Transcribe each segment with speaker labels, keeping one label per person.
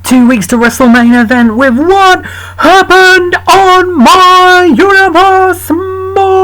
Speaker 1: 2 weeks to WrestleMain Event with what happened on my universe mode.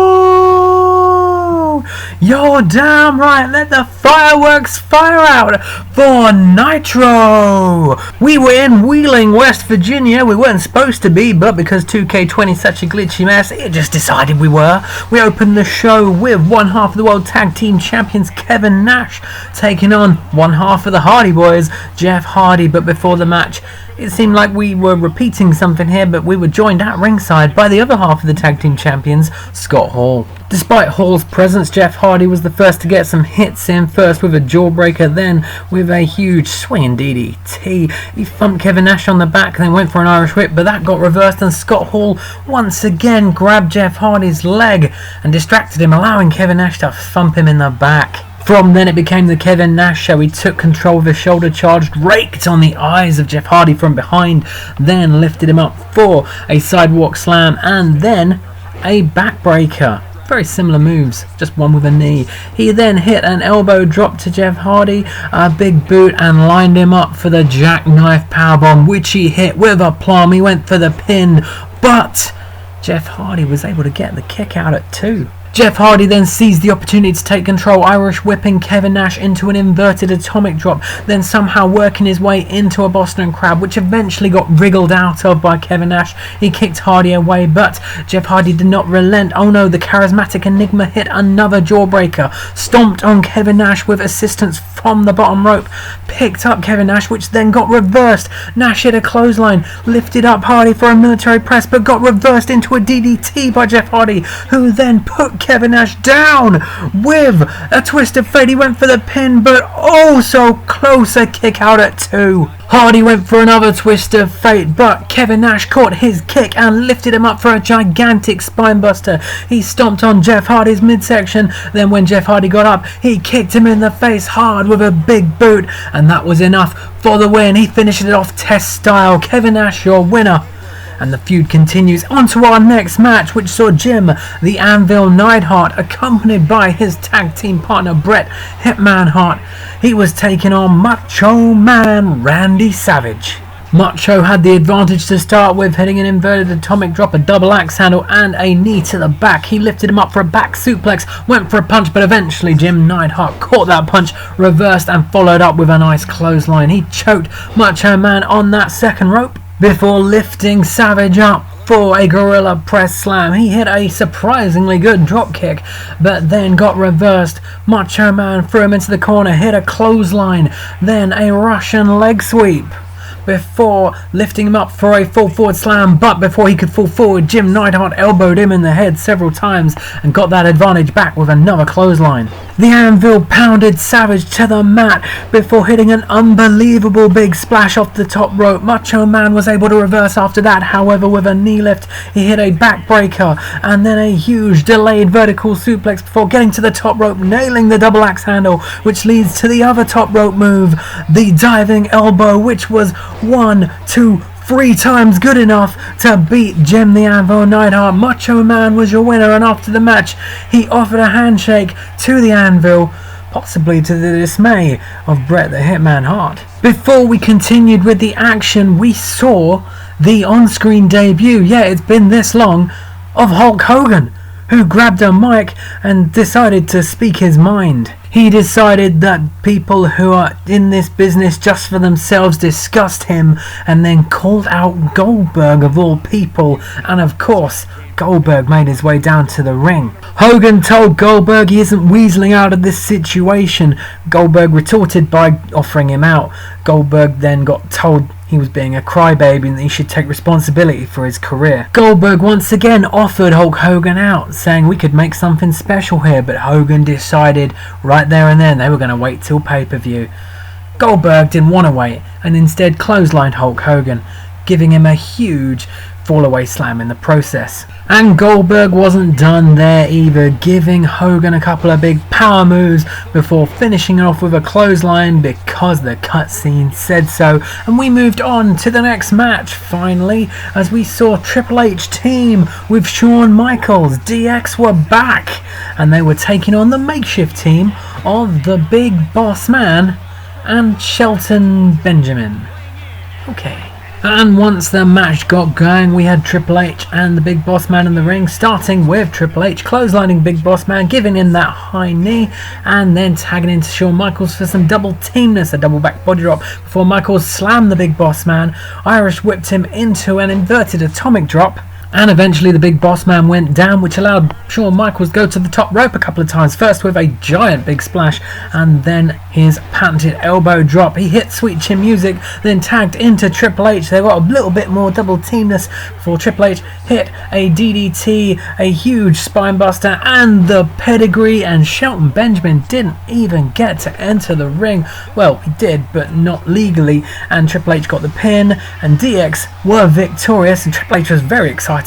Speaker 1: You're damn right, let the fireworks fire out for Nitro. We were in Wheeling, West Virginia. We weren't supposed to be, but because 2K20 is such a glitchy mess, it just decided we were. We opened the show with one half of the World Tag Team Champions Kevin Nash taking on one half of the Hardy Boys, Jeff Hardy. But before the match, it seemed like we were repeating something here, but we were joined at ringside by the other half of the Tag Team Champions, Scott Hall. Despite Hall's presence, Jeff Hardy was the first to get some hits in, first with a jawbreaker, then with a huge swinging DDT. He thumped Kevin Nash on the back, then went for an Irish whip, but that got reversed and Scott Hall once again grabbed Jeff Hardy's leg and distracted him, allowing Kevin Nash to thump him in the back. From then it became the Kevin Nash show. He took control of his shoulder charge, raked on the eyes of Jeff Hardy from behind, then lifted him up for a sidewalk slam and then a backbreaker. Very similar moves, just one with a knee. He then hit an elbow drop to Jeff Hardy, a big boot, and lined him up for the jackknife powerbomb, which he hit with aplomb. He went for the pin, but Jeff Hardy was able to get the kick out at 2. Jeff Hardy then seized the opportunity to take control, Irish whipping Kevin Nash into an inverted atomic drop, then somehow working his way into a Boston Crab, which eventually got wriggled out of by Kevin Nash. He kicked Hardy away, but Jeff Hardy did not relent. Oh no, the charismatic Enigma hit another jawbreaker, stomped on Kevin Nash with assistance from the bottom rope, picked up Kevin Nash, which then got reversed. Nash hit a clothesline, lifted up Hardy for a military press, but got reversed into a DDT by Jeff Hardy, who then put Kevin Nash down with a twist of fate. He went for the pin, but oh so close, a kick out at 2. Hardy went for another twist of fate, but Kevin Nash caught his kick and lifted him up for a gigantic spinebuster. He stomped on Jeff Hardy's midsection, then when Jeff Hardy got up, he kicked him in the face hard with a big boot, and that was enough for the win. He finished it off test style. Kevin Nash, your winner. And the feud continues. On to our next match, which saw Jim the Anvil Neidhart accompanied by his tag team partner Bret Hitman Hart. He was taking on Macho Man Randy Savage. Macho had the advantage to start with, hitting an inverted atomic drop, a double axe handle and a knee to the back. He lifted him up for a back suplex, went for a punch, but eventually Jim Neidhart caught that punch, reversed and followed up with a nice clothesline. He choked Macho Man on that second rope before lifting Savage up for a gorilla press slam. He hit a surprisingly good drop kick, but then got reversed. Macho Man threw him into the corner, hit a clothesline, then a Russian leg sweep before lifting him up for a full forward slam, but before he could fall forward, Jim Neidhart elbowed him in the head several times and got that advantage back with another clothesline. The Anvil pounded Savage to the mat before hitting an unbelievable big splash off the top rope. Macho Man was able to reverse after that, however, with a knee lift. He hit a backbreaker and then a huge delayed vertical suplex before getting to the top rope, nailing the double axe handle, which leads to the other top rope move, the diving elbow, which was 1, 2, 3 times good enough to beat Jim the Anvil Neidhart. Macho Man was your winner, and after the match he offered a handshake to the Anvil, possibly to the dismay of Bret the Hitman Hart. Before we continued with the action, we saw the on-screen debut, yeah, it's been this long, of Hulk Hogan, who grabbed a mic and decided to speak his mind. He decided that people who are in this business just for themselves disgust him, and then called out Goldberg of all people, and of course Goldberg made his way down to the ring. Hogan told Goldberg he isn't weaseling out of this situation. Goldberg retorted by offering him out. Goldberg then got told he was being a crybaby and that he should take responsibility for his career. Goldberg once again offered Hulk Hogan out, saying we could make something special here, but Hogan decided right there and then they were going to wait till pay-per-view. Goldberg didn't want to wait and instead clotheslined Hulk Hogan, giving him a huge fall-away slam in the process. And Goldberg wasn't done there either, giving Hogan a couple of big power moves before finishing it off with a clothesline because the cutscene said so. And we moved on to the next match finally, as we saw Triple H team with Shawn Michaels. DX were back and they were taking on the makeshift team of the Big Boss Man and Shelton Benjamin. Okay. And once the match got going, we had Triple H and the Big Boss Man in the ring, starting with Triple H clotheslining Big Boss Man, giving him that high knee, and then tagging into Shawn Michaels for some double teamness, a double back body drop, before Michaels slammed the Big Boss Man, Irish whipped him into an inverted atomic drop, and eventually the Big Boss Man went down, which allowed Shawn Michaels to go to the top rope a couple of times, first with a giant big splash and then his patented elbow drop. He hit Sweet Chin Music, then tagged into Triple H. They got a little bit more double teamness before Triple H hit a DDT, a huge spine buster, and the pedigree, and Shelton Benjamin didn't even get to enter the ring. Well, he did, but not legally, and Triple H got the pin, and DX were victorious, and Triple H was very excitable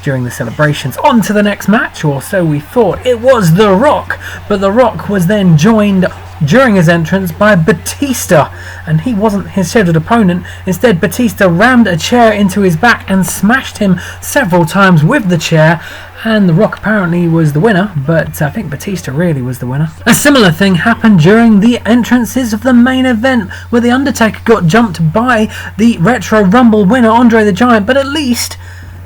Speaker 1: during the celebrations. On to the next match, or so we thought. It was The Rock, but The Rock was then joined during his entrance by Batista, and he wasn't his scheduled opponent. Instead, Batista rammed a chair into his back and smashed him several times with the chair, and The Rock apparently was the winner, but I think Batista really was the winner. A similar thing happened during the entrances of the main event, where The Undertaker got jumped by the Retro Rumble winner Andre the Giant, but at least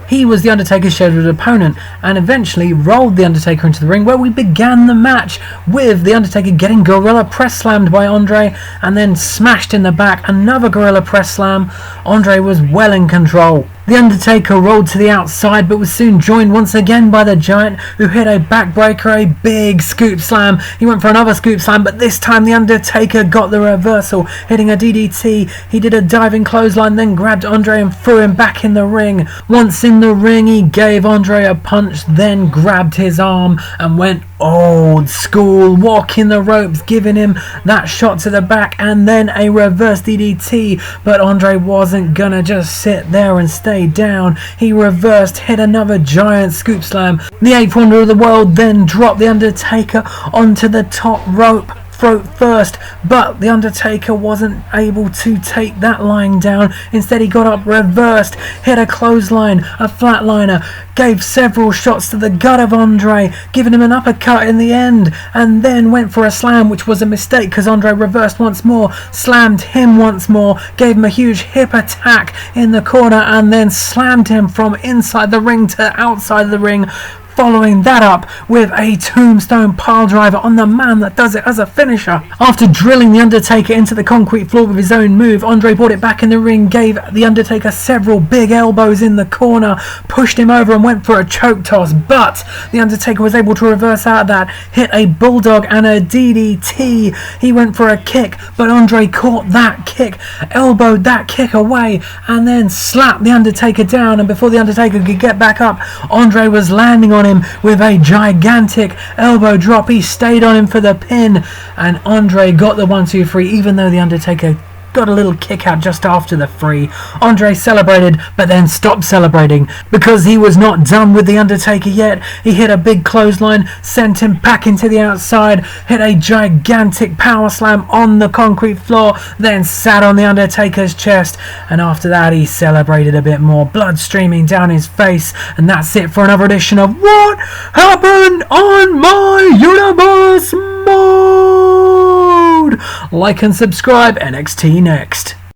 Speaker 1: he was The Undertaker's scheduled opponent, and eventually rolled The Undertaker into the ring, where we began the match with The Undertaker getting gorilla press slammed by Andre and then smashed in the back. Another gorilla press slam. Andre was well in control. The Undertaker rolled to the outside, but was soon joined once again by the Giant, who hit a backbreaker, a big scoop slam. He went for another scoop slam, but this time The Undertaker got the reversal, hitting a DDT. He did a diving clothesline, then grabbed Andre and threw him back in the ring. Once in the ring, he gave Andre a punch, then grabbed his arm and went old school, walking the ropes, giving him that shot to the back and then a reverse DDT. But Andre wasn't gonna just sit there and stay down. He reversed, hit another giant scoop slam. The eighth wonder of the world then dropped The Undertaker onto the top rope, throat first, but The Undertaker wasn't able to take that lying down. Instead, he got up, reversed, hit a clothesline, a flatliner, gave several shots to the gut of Andre, giving him an uppercut in the end, and then went for a slam, which was a mistake because Andre reversed once more, slammed him once more, gave him a huge hip attack in the corner, and then slammed him from inside the ring to outside the ring, following that up with a tombstone piledriver on the man that does it as a finisher. After drilling The Undertaker into the concrete floor with his own move, Andre brought it back in the ring, gave The Undertaker several big elbows in the corner, pushed him over and went for a choke toss, but The Undertaker was able to reverse out of that, hit a bulldog and a DDT. He went for a kick, but Andre caught that kick, elbowed that kick away, and then slapped The Undertaker down, and before The Undertaker could get back up, Andre was landing on him with a gigantic elbow drop. He stayed on him for the pin, and Andre got the 1-2-3, even though The Undertaker got a little kick out just after the 3. Andre celebrated, but then stopped celebrating because he was not done with The Undertaker yet. He hit a big clothesline, sent him back into the outside, hit a gigantic power slam on the concrete floor, then sat on The Undertaker's chest, and after that he celebrated a bit more, blood streaming down his face. And that's it for another edition of What Happened on My Universe Mode. Like and subscribe. NXT next.